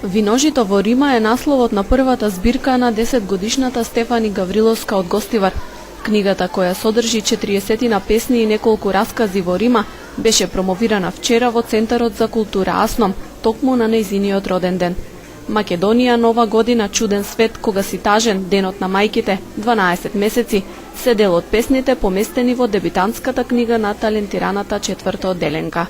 Виножито во Рима е насловот на првата збирка на 10-годишната Стефани Гавриловска од Гостивар. Книгата, која содржи 40 песни и неколку раскази во Рима, беше промовирана вчера во Центарот за култура Асном, токму на нејзиниот роден ден. Македонија, нова година, чуден свет, кога си тажен, денот на мајките, 12 месеци, се дел од песните поместени во дебитантската книга на талентираната четврта одделенка.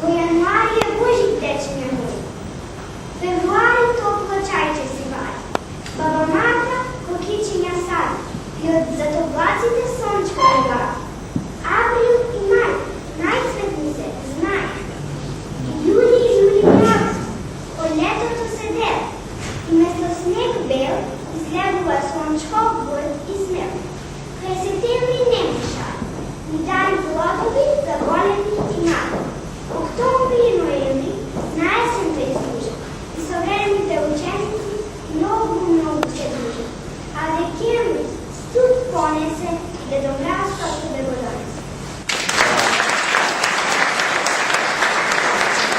Во јануари е Божик дечиња мој. Февруари топло чајче си вари. Баба Марта кокичиња сади. И од затоплаците сончка лева. Април и мај, најцветни се, знај. Јули и жули мраз, од летото се дел. И место снег бел, изгледува сончко, бор и смел. Кај септември нема шар. Ни дари плодови за големи и мали. Октомври и ноември на есен да излужат и современите ученици многу се дружат. А декември студ понесе и Дедо Мраз што да го донесе.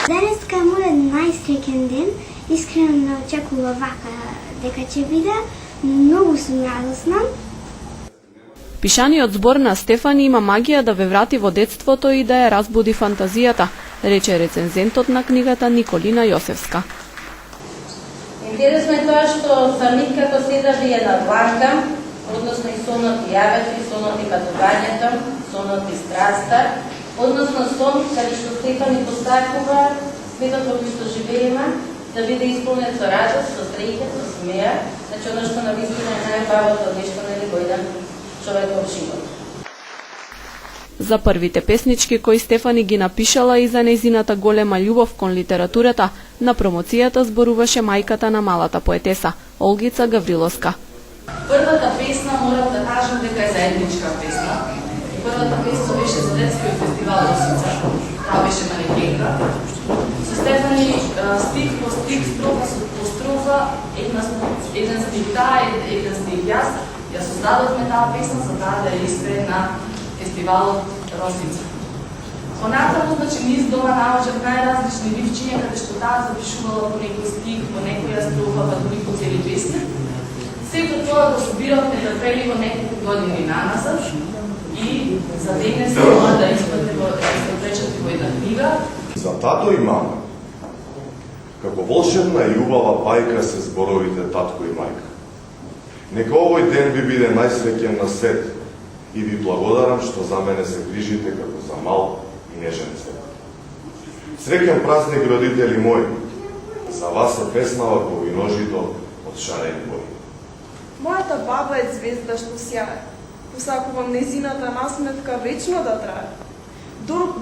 Денеска е мојот најсреќен ден. Искрено не очекува вака дека ќе биде, но многу сум радосна. Пишаниот збор на Стефани има магија да ве врати во детството и да ја разбуди фантазијата, рече рецензентот на книгата Николина Јосевска. Интересно е тоа што самит како седави е на бланка, односно и сонот и јавето, и сонот и патувањето, сонот и страста, односно сон каде што Стефани постакува светот во кој што живееме да биде исполнет со радост, со среќа, со смеа, значи оно што навистина е најбавото нешто нели во еден човеков живот. За првите песнички кои Стефани ги напишала и за нејзината голема љубов кон литературата, на промоцијата зборуваше мајката на малата поетеса, Олгица Гавриловска. Првата песна морам да кажам дека е заедничка песна. Првата песна беше за детскиот фестивал Росица, таа беше манекенка. Со Стефани стих по стих, строфа по строфа, еден стих таа, еден стих јас, ја создадовме таа песна за таа да ја испее на фестивалот Росица. Понатаму, значи, низ дома наоѓав најразлични ривчиња, каде што таа запишувала по некој стих, по некоја строфа, па дури по цели песни. Сето тоа го собиравме трпеливо неколку години наназад и за денес тоа да испадне во пречати во една книга. За тато и мама, како волшебна и убава бајка се зборовите татко и мајка. Нека овој ден ви биде најсреќен на свет и ви благодарам што за мене се грижите како за мал и нежен цвет. Среќен празник, родители мои, за вас е песнава по виножито од шарени бои. Мојата баба е звезда што сјае. Посакувам нејзината насметка вечно да трае.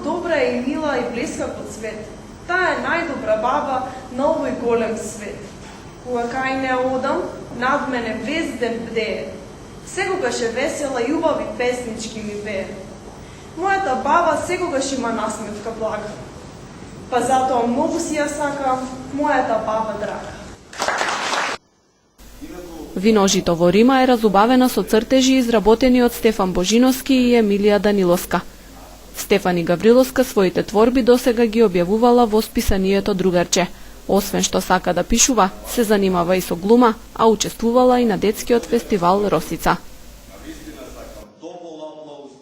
Добра е и мила и блеска под свет. Таа е најдобра баба на овој голем свет. Кога кај не одам, над мене вез ден бдее. Секогаш е весела и убави песнички ми пее. Мојата баба секогаш има насметка блага. Па затоа многу си ја сакам, мојата баба драга. Виножито во Рима е разубавена со цртежи изработени од Стефан Божиновски и Емилија Даниловска. Стефани Гавриловска своите творби досега ги објавувала во списанието Другарче. Освен што сака да пишува, се занимава и со глума, а учествувала и на детскиот фестивал Росица.